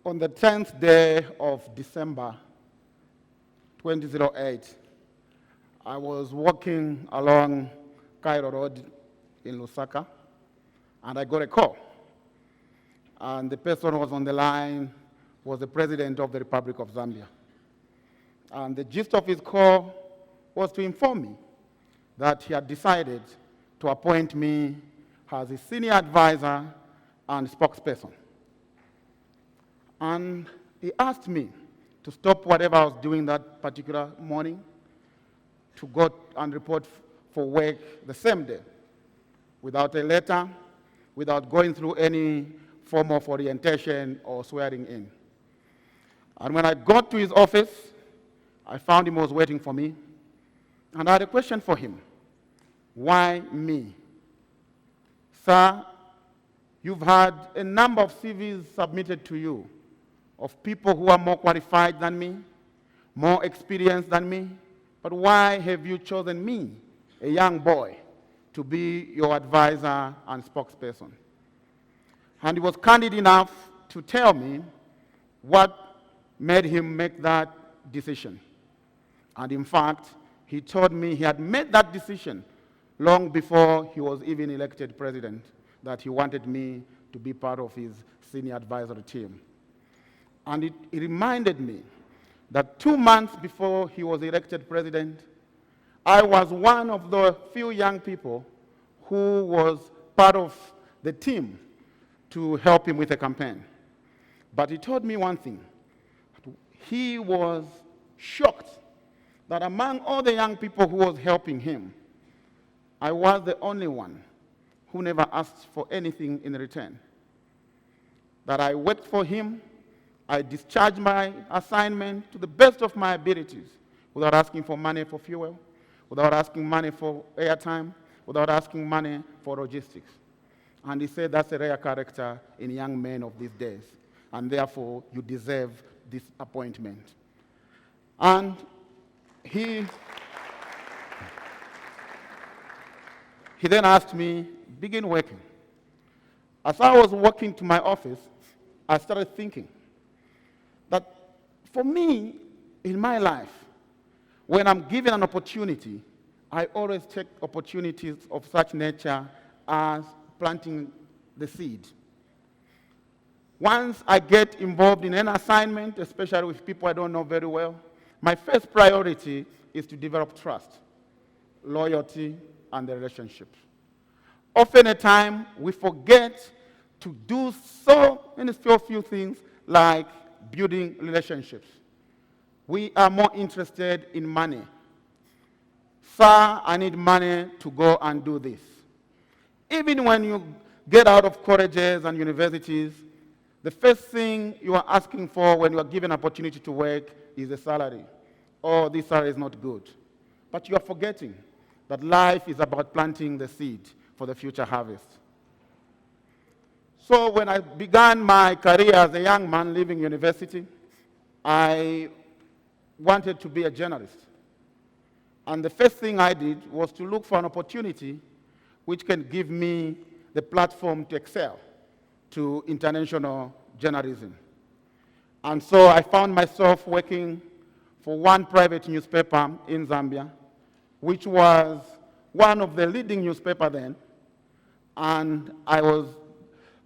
On the 10th day of December 2008, I was walking along Cairo Road in Lusaka, and I got a call. And the person who was on the line was the President of the Republic of Zambia. And the gist of his call was to inform me that he had decided to appoint me as his senior advisor and spokesperson. And he asked me to stop whatever I was doing that particular morning to go and report for work the same day, without a letter, without going through any form of orientation or swearing in. And when I got to his office, I found him was waiting for me, and I had a question for him. Why me? Sir, you've had a number of CVs submitted to you of people who are more qualified than me, more experienced than me, but why have you chosen me, a young boy, to be your advisor and spokesperson? And he was candid enough to tell me what made him make that decision. And in fact, he told me he had made that decision long before he was even elected president, that he wanted me to be part of his senior advisory team. And it reminded me that 2 months before he was elected president, I was one of the few young people who was part of the team to help him with the campaign. But he told me one thing. He was shocked that among all the young people who was helping him, I was the only one who never asked for anything in return. That I worked for him, I discharged my assignment to the best of my abilities, without asking for money for fuel, without asking money for airtime, without asking money for logistics. And he said that's a rare character in young men of these days, and therefore you deserve this appointment. And he then asked me, begin working. As I was walking to my office, I started thinking that for me, in my life, when I'm given an opportunity, I always take opportunities of such nature as planting the seed. Once I get involved in an assignment, especially with people I don't know very well, my first priority is to develop trust, loyalty, and the relationships. Often at times, we forget to do so many few things like building relationships. We are more interested in money. Sir, I need money to go and do this. Even when you get out of colleges and universities, the first thing you are asking for when you are given an opportunity to work is a salary. Oh, this salary is not good. But you are forgetting that life is about planting the seed for the future harvest. So when I began my career as a young man leaving university, I wanted to be a journalist. And the first thing I did was to look for an opportunity which can give me the platform to excel to international journalism. And so I found myself working for one private newspaper in Zambia, which was one of the leading newspapers then. And I was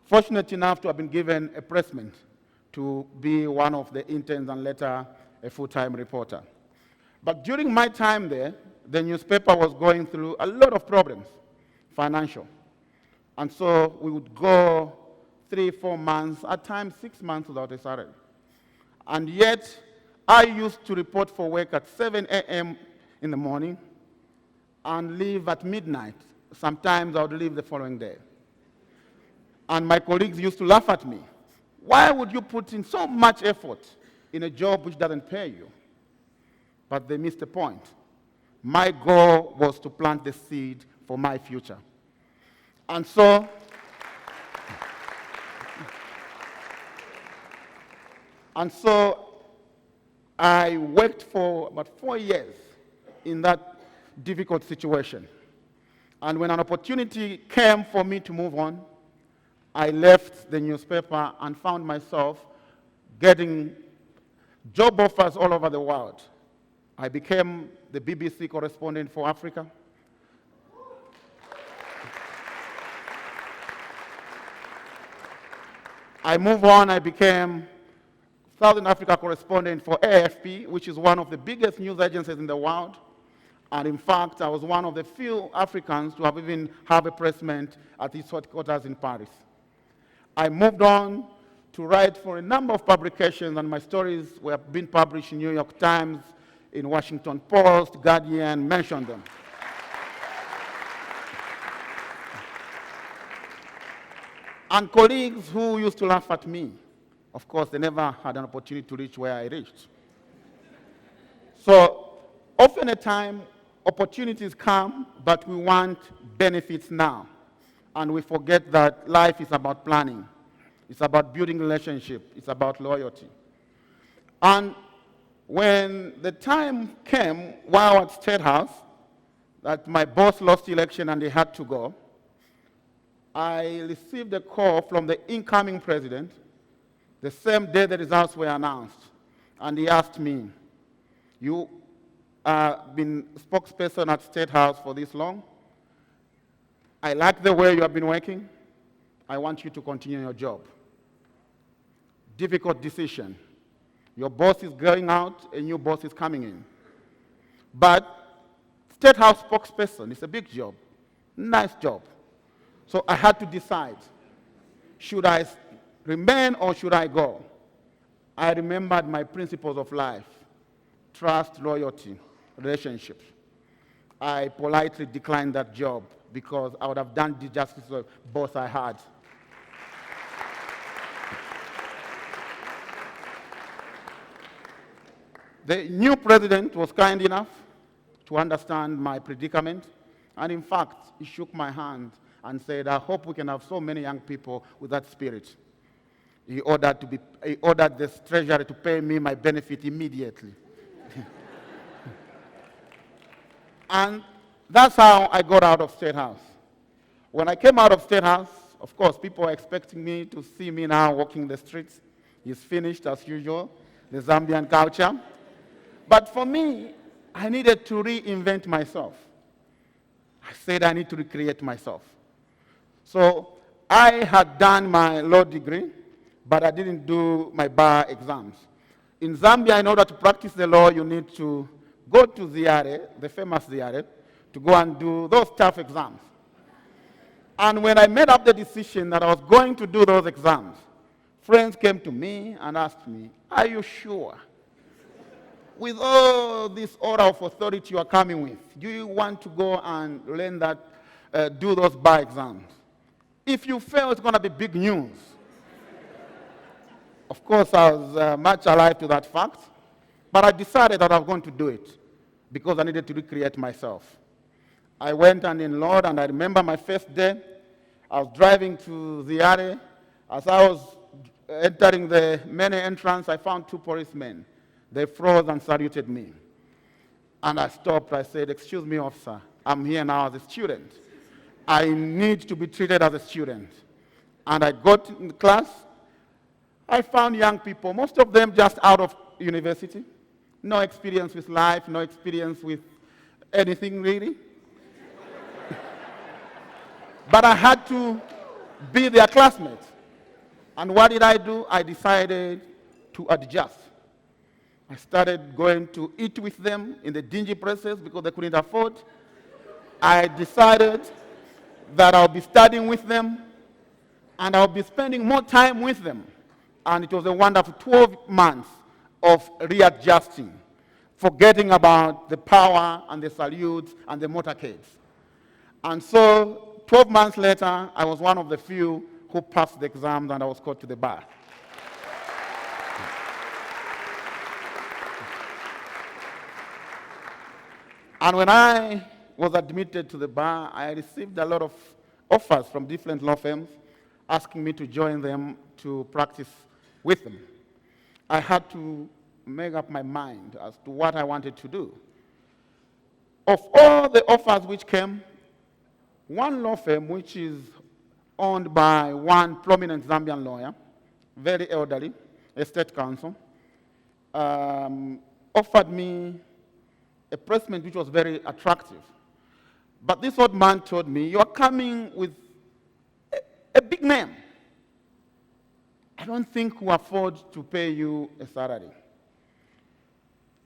fortunate enough to have been given a placement to be one of the interns and later a full-time reporter. But during my time there, the newspaper was going through a lot of problems, financial. And so we would go 3, 4 months, at times 6 months without a salary. And yet, I used to report for work at 7 a.m. in the morning and leave at midnight. Sometimes I would leave the following day. And my colleagues used to laugh at me. Why would you put in so much effort in a job which doesn't pay you? But they missed the point. My goal was to plant the seed for my future. And so, I worked for about 4 years in that difficult situation. And when an opportunity came for me to move on, I left the newspaper and found myself getting job offers all over the world. I became the BBC correspondent for Africa. I moved on, I became Southern Africa correspondent for AFP, which is one of the biggest news agencies in the world. And in fact, I was one of the few Africans to have even have a pressment at its headquarters in Paris. I moved on to write for a number of publications, and my stories were being published in New York Times, in Washington Post, Guardian, mentioned them. And colleagues who used to laugh at me, of course, they never had an opportunity to reach where I reached. So often at time, opportunities come, but we want benefits now. And we forget that life is about planning. It's about building relationship. It's about loyalty. And when the time came while at State House that my boss lost the election and he had to go, I received a call from the incoming president the same day the results were announced. And he asked me, "You have been spokesperson at State House for this long. I like the way you have been working. I want you to continue your job." Difficult decision. Your boss is going out, a new boss is coming in. But State House spokesperson is a big job, nice job. So I had to decide, should I remain or should I go? I remembered my principles of life: trust, loyalty, relationships. I politely declined that job because I would have done the justice to the boss I had. The new president was kind enough to understand my predicament, and in fact, he shook my hand and said, "I hope we can have so many young people with that spirit." He ordered the treasury to pay me my benefit immediately. And that's how I got out of State House. When I came out of State House, of course, people were expecting me to see me now walking the streets. It's finished as usual, the Zambian culture. But for me, I needed to reinvent myself. I said I need to recreate myself. So I had done my law degree, but I didn't do my bar exams. In Zambia, in order to practice the law, you need to go to Jere, the famous Jere, to go and do those tough exams. And when I made up the decision that I was going to do those exams, friends came to me and asked me, "Are you sure? With all this aura of authority you are coming with, do you want to go and learn that, do those bar exams? If you fail, it's going to be big news." Of course, I was much alive to that fact, but I decided that I was going to do it because I needed to recreate myself. I went and enrolled, and I remember my first day. I was driving to the area. As I was entering the main entrance, I found two policemen. They froze and saluted me. And I stopped. I said, "Excuse me, officer. I'm here now as a student. I need to be treated as a student." And I got in class. I found young people, most of them just out of university, no experience with life, no experience with anything really. But I had to be their classmate. And what did I do? I decided to adjust. I started going to eat with them in the dingy places because they couldn't afford. I decided that I'll be studying with them and I'll be spending more time with them. And it was a wonderful 12 months of readjusting, forgetting about the power and the salutes and the motorcades. And so 12 months later, I was one of the few who passed the exams and I was called to the bar. And when I was admitted to the bar, I received a lot of offers from different law firms asking me to join them to practice with them. I had to make up my mind as to what I wanted to do. Of all the offers which came, one law firm which is owned by one prominent Zambian lawyer, very elderly, a state council, offered me a placement which was very attractive. But this old man told me, you are coming with a big name. I don't think we afford to pay you a salary.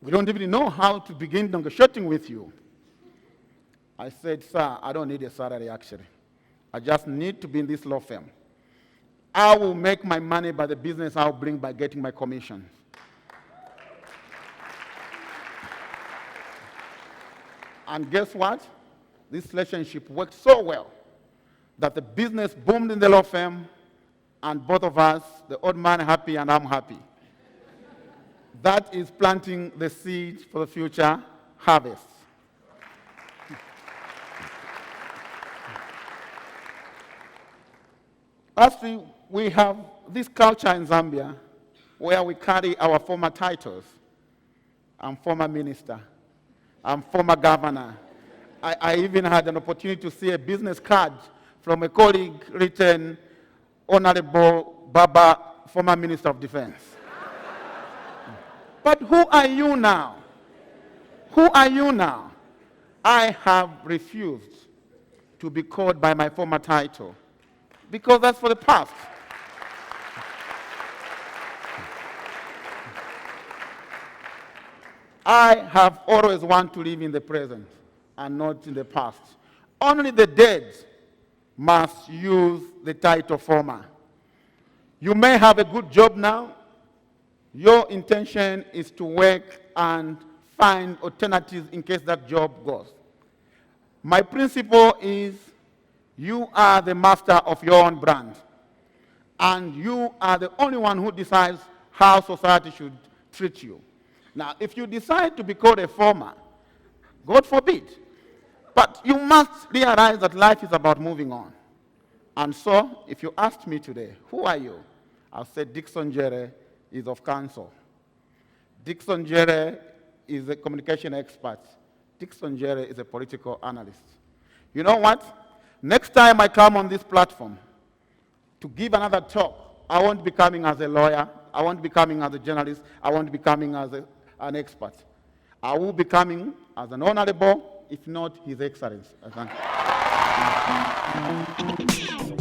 We don't even know how to begin negotiating with you. I said, sir, I don't need a salary actually. I just need to be in this law firm. I will make my money by the business I'll bring by getting my commission. And guess what? This relationship worked so well that the business boomed in the law firm, and both of us, the old man happy and I'm happy. That is planting the seed for the future harvest. Lastly, we have this culture in Zambia where we carry our former titles. I'm former minister. I'm former governor. I even had an opportunity to see a business card from a colleague written, Honorable Baba, former Minister of Defense. But who are you now? Who are you now? I have refused to be called by my former title because that's for the past. I have always wanted to live in the present and not in the past. Only the dead must use the title former. You may have a good job now. Your intention is to work and find alternatives in case that job goes. My principle is you are the master of your own brand, and you are the only one who decides how society should treat you. Now, if you decide to be called a former, God forbid, but you must realize that life is about moving on. And so, if you asked me today, who are you? I'll say Dickson Jere is of counsel. Dickson Jere is a communication expert. Dickson Jere is a political analyst. You know what? Next time I come on this platform to give another talk, I won't be coming as a lawyer. I won't be coming as a journalist. I won't be coming as an expert. I will be coming as an honorable, if not His Excellency. Thank you.